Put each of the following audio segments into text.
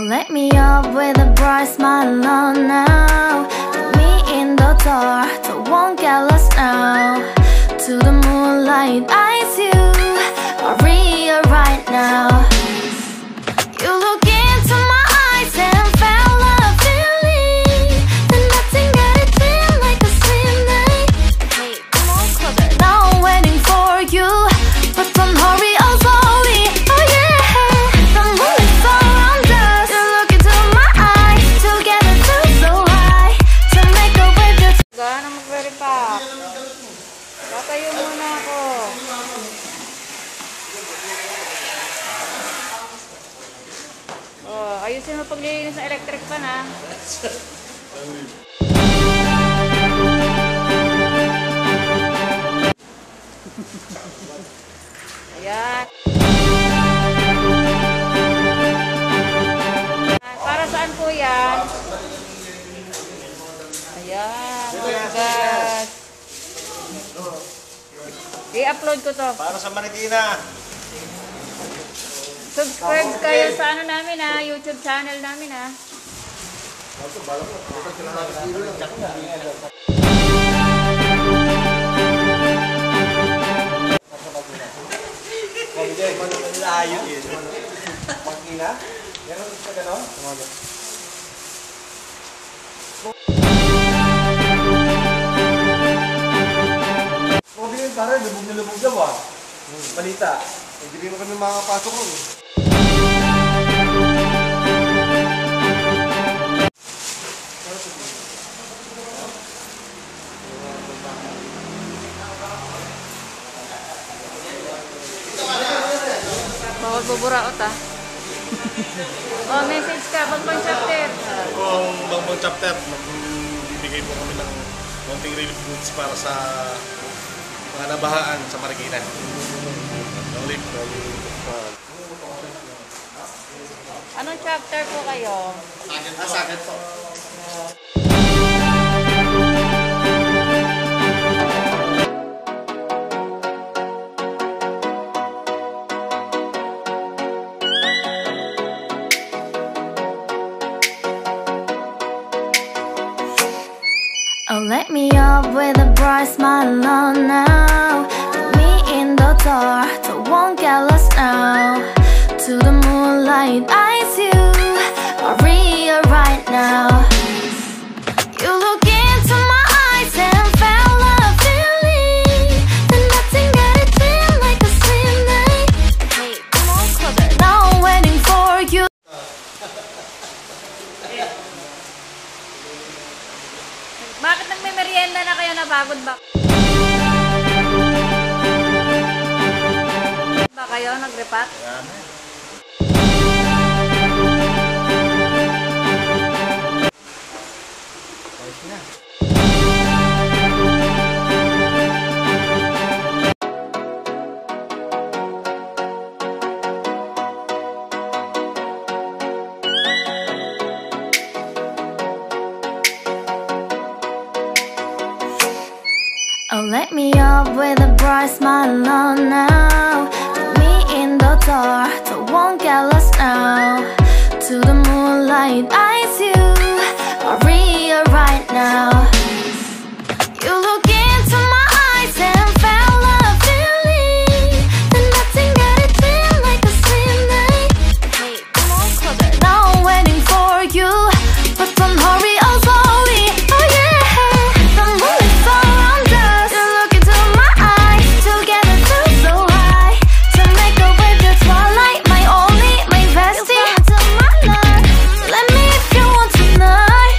Let me up with a bright smile on now. Put me in the dark, don't won't get lost now. To the moonlight, eyes you are real right now. You look into my eyes and felt a feeling that nothing got it feel like a sweet night. Hey, come on closer. Now I'm waiting for you, but don't hurry, oh slowly. Oh yeah, the moon is around us. You look into my eyes, together feel so high. To make a way just Gana mag-verify. Tatayo muna ako. Oh, ayusin mo paglilinis ng electric fan ha. Ayan. Para saan po yan? Ayan. Guys. I-upload ko to. Para sa Marikina. Subscribe kayo sa ano namin ha, YouTube channel namin ha. Marikina? Yan ang gusto ka gano'n? Problem pare, lubog na lubog daw ah. Balita. Hindi mo kami makapasok ko. Bawal buburaot ha. Oh, message ka, Bangbang Chapter. Kung Bangbang Chapter, bibigay po kami ng konting relief goods para sa mga nabahaan sa Marikina. Anong chapter po kayo? Sakit po. Oh, let me up with a bright smile on now. Put me in the dark, don't won't get lost now. To the moonlight, eyes you are real right now. You look into my eyes and felt a feeling that nothing got it feel like a sweet night. Hey, come on closer. Now I'm waiting for you. Bakit nagme-merienda na kayo, napagod ba? Ba kayo nagrepat? Oh, let me up with a bright smile on now. Put me in the dark, don't won't get lost now. To the moonlight, eyes you are real right now. You look into my eyes and felt a feeling that nothing got it feel like a sweet night. Hey, come on closer. Now I'm waiting for you, but don't hurry, oh slowly. Oh yeah, the moon is around us. You look into my eyes, together feel so high. To make a wave, the twilight, my only, my bestie. You fell into my life. Let me if you want tonight.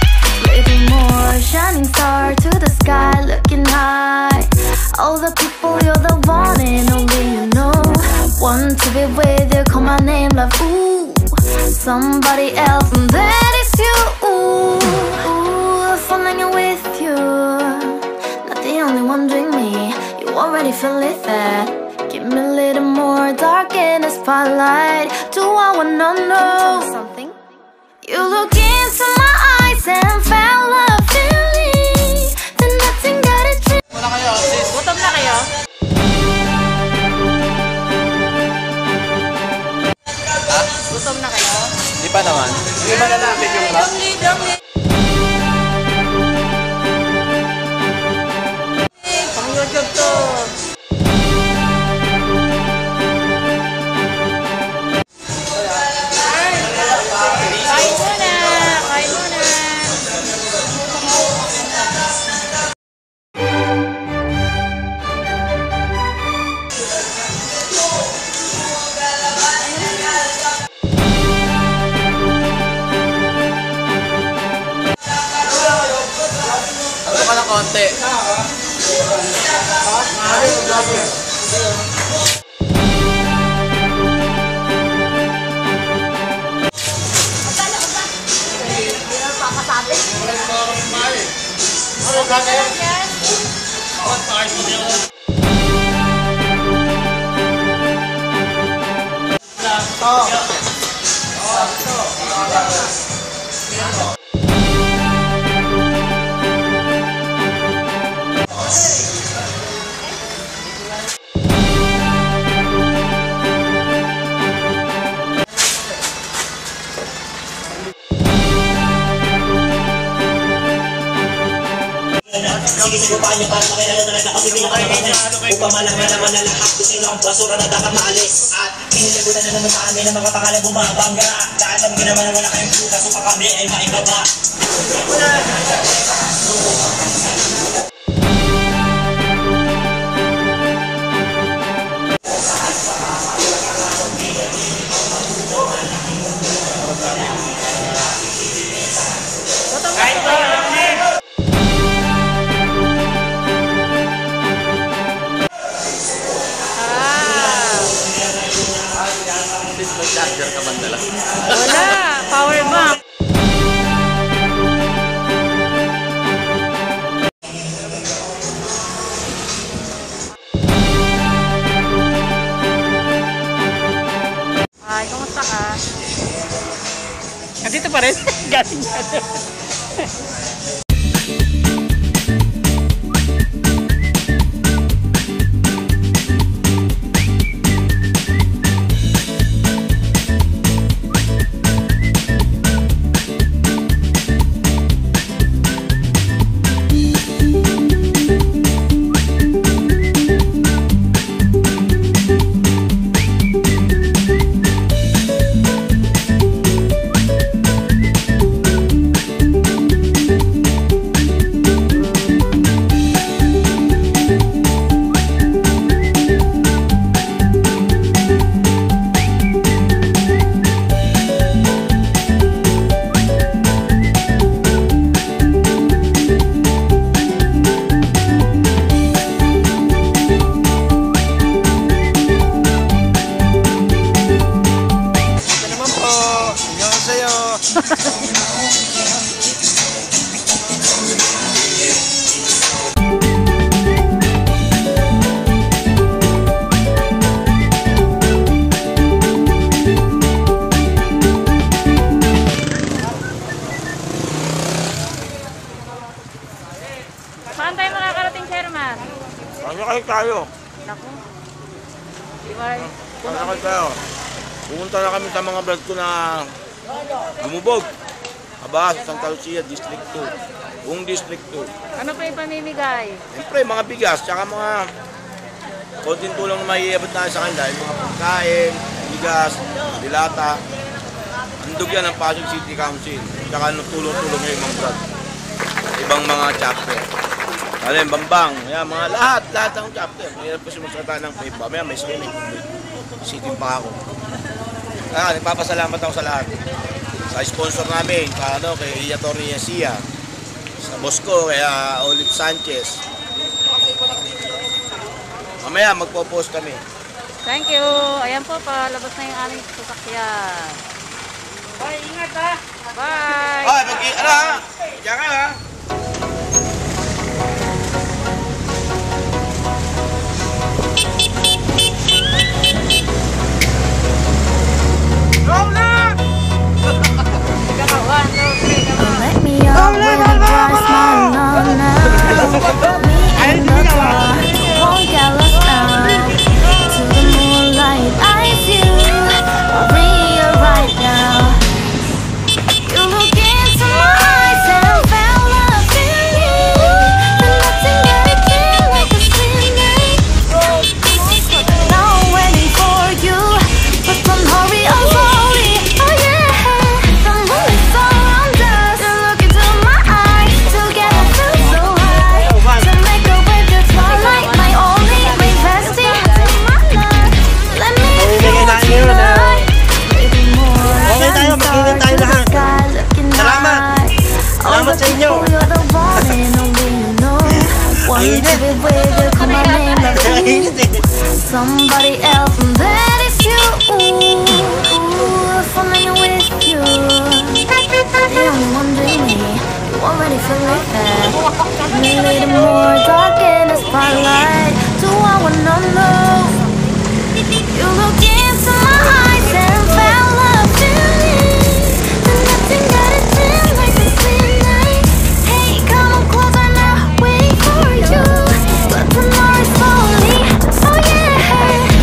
Little more shining star to the sky, looking high. All the people, you're the one and only you know. Want to be with you, call my name, love. Ooh, somebody else, and that is you. Ooh, falling in with you. Not the only one doing me. You already feel it there. Give me a little more dark in the spotlight. Do I wanna know something? You look into my eyes and felt a feeling that nothing got it. Gutom na kayo? Ha? Gutom na kayo? Di pa naman. ba lalapit yung rap? Pang YouTube to. Kain muna. Kain muna. Ano ka ng konti? Sige pa niyo para makilala na nakapipili ka naman upang malaman naman na lahat kung sino ang basura na dapat maalis at pinilibutan na naman sa amin ng mga pangalan bumabangga dahil alam ko naman na wala kayong butas upang kami ay maibaba. May charger ka man dala. Wala. Power bank. Ay, kumusta ka? Nandito pa rin? Galing ka. Saan tayo makakarating, Sherman? Ano tayo? Naku. Ibay. Ano tayo? Pumunta na kami sa mga brad ko na Gumubog, Aba, Santa Lucia, District 2. Buong District 2. Ano pa yung pamimigay? Siyempre, mga bigas, tsaka mga konting tulong na maiabot na sa kanila. Yung mga pagkain, bigas, dilata. Handog yan ng Pasig City Council. Tsaka tulong-tulong yung mga brad. Ibang mga chapter. Alam, Bambang, yan, mga lahat ng chapter. Mayroon po sumusata ng PayPal. May screening. City pa ako. Nagpapasalamat ako sa lahat. Sa sponsor namin, kay Iya Torresia, sa boss ko, kaya Olive Sanchez. Mamaya, magpo-post kami. Thank you. Ayan po, palabas na yung aming sasakyan. Bye, ingat ha. Bye. Ay, diyan ka ha. Let me out with a bright smile on now. Me in the dark, won't get lost now. To the moonlight, eyes you are real right now. somebody else, and that is you. If I'm in with you, the only one doing me, you already feel like that. Me little more dark in the spotlight. Do I wanna know? You look into my eyes and found love in me. And nothing got it in like the sweet night. Hey, come on closer now, wait for you. But tomorrow's slowly, oh yeah.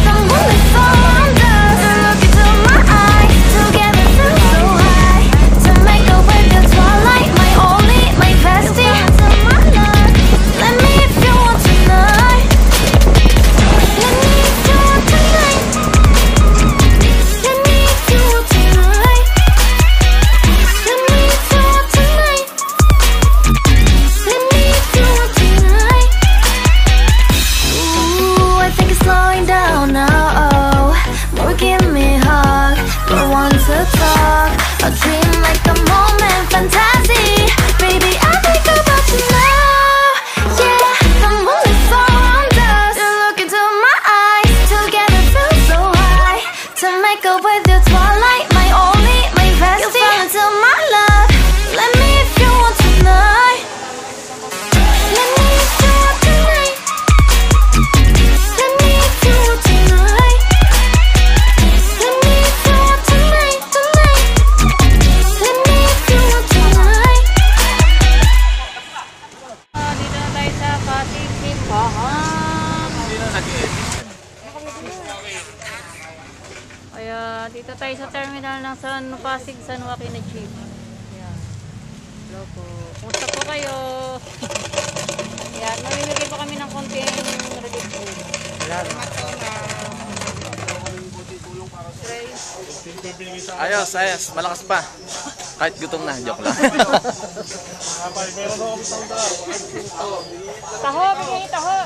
The moon is around us. Look into my eyes, together feel so high. To make a way to twilight, my only, my bestie. Let me if you want tonight. Let me if you want tonight. Let me if you want tonight. Let me if you want tonight. Let me if you want tonight. Ooh, I think it's slowing down now. More give me a hug, don't want to talk. A dream like a moment, fantasy. Baby, I think about you now. Yeah, the moon is around us. You look into my eyes, together feel so high. To make up with your twilight, my only, my bestie. You fall into my love. Let me if you want tonight. Let me if you want tonight. Let me if you want tonight. Let me if you want tonight, tonight. Let me if you want tonight. Dito na tayo sa Pasig Simbahan. Kaya dito tayo sa terminal ng Pasig San Joaquin na jeep. Ayan. Hello po. Kumusta po kayo? Ayan, mamimigay po kami ng konting relief food. Ayos, ayos. Malakas pa. Kahit gutom na. Joke lang. Taho, bigay taho.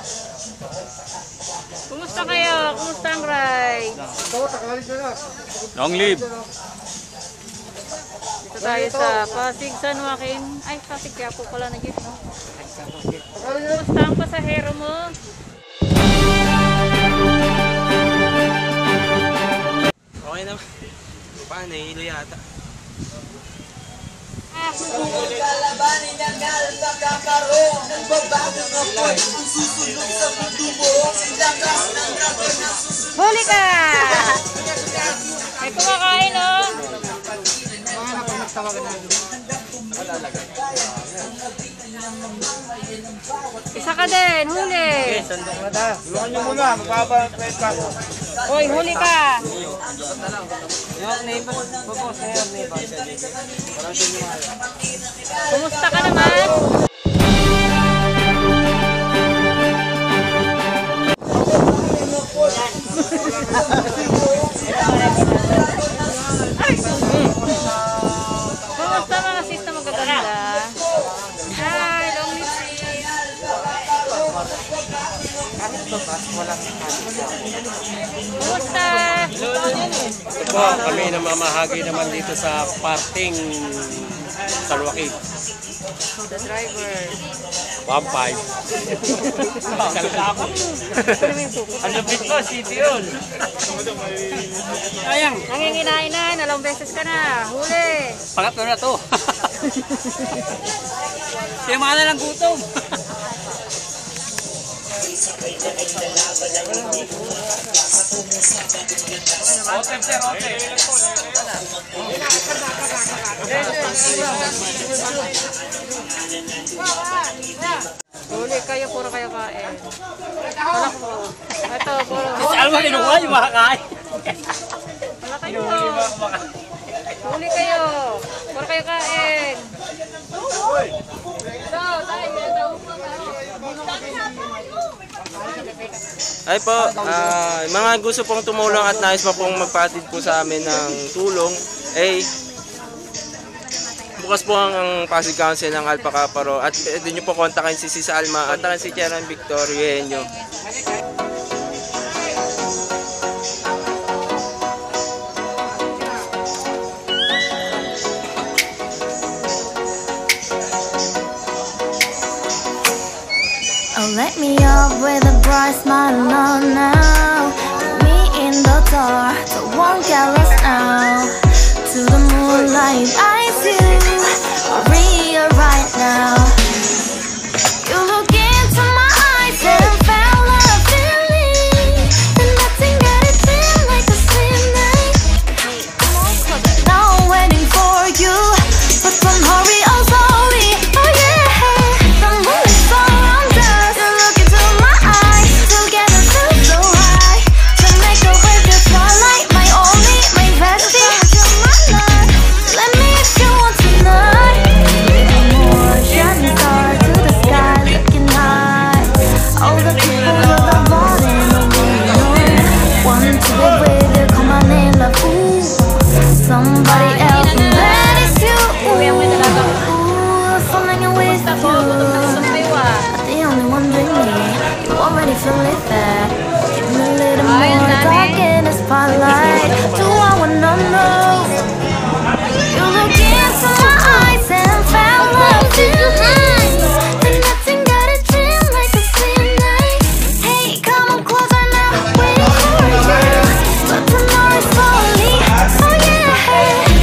Kumusta kayo? Kumusta ang ride? Long live. Dito tayo sa Pasig San Joaquin. Ay, Pasig kaya po pala na jeep, no? Kumusta ang pasahero mo? Okay naman. Paano? Hilo yata. Kalabanin ang nagkakaroon ng babagong apoy. Ang susunod sa mundo mo, silakas ng dragon na susunod. Huli ka! May kumakain, oh! Isa ka din, huli! Tulungan nyo muna. Magbaba ang plate pa. Hoy, huli ka! Kumusta ka naman? Kumusta mga sis na magaganda? Hi, long live. Kumusta? Ito po, kami namamahagi naman dito sa parting San Joaquin. The driver. 1.5. Kalita ako. Ang lapit ko, city yun. Sayang. Nanginginain na, dalawang beses ka na. Huli. Pangatlo na to. Siyama na lang gutom. Huli kayo, puro kayo kain. Wala ko. Ito, puro. Saan mo kinuha yung makakain? Wala kayo. Huli kayo. Puro kayo kain. Ito, tayo. Ay po, mga gusto pong tumulong at nais pa pong magpatid po sa amin ng tulong, bukas po ang Pasig Council ng Alpha Kaparo at pwede nyo po kontakin si Sis Alma at si Chairman Victor Eugenio. Oh, let me up with a bright smile on now. won't get lost now. To the moonlight, eyes you real right now. You look into my eyes and found a feeling that nothing got it feel like a slim night. Now I'm waiting for you, but don't hurry, oh slowly. Oh yeah, the moon is around us. You look into my eyes, together feel so high. To make a way the twilight, my only, my bestie. Let me if you want tonight. More shining star to the sky, looking high. All the people that I want in the world want to be with you, come on in love. Ooh, somebody else, and that is you. Ooh, falling in with you. Not the only one doing me. You already feel it there. Give me a little more dark in the spotlight. Do I wanna know? You look into my eyes and found love feeling that nothing got a dream like a slim night. Hey, come on closer now, waiting for you. But tomorrow's slowly, oh yeah,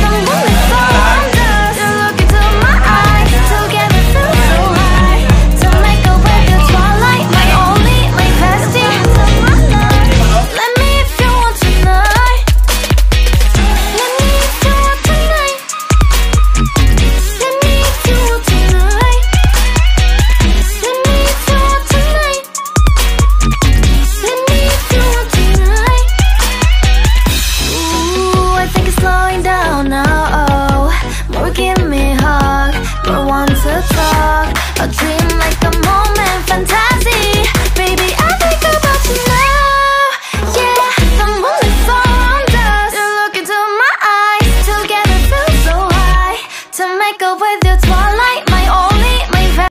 the moon is around us. You look into my eyes, together feel so high. To make a way the twilight, my only, my bestie. Let me if you want tonight. Let me if you want tonight. Let me if you want tonight. Let me if you want tonight. Let me if you want tonight. Ooh, I think it's slowing down now. Oh, more give me a hug, more want to talk. A dream like a moment, fantasy. Baby, I think about you now. Yeah, the moon is around us. You look into my eyes, together feel so high. To make up with your twilight,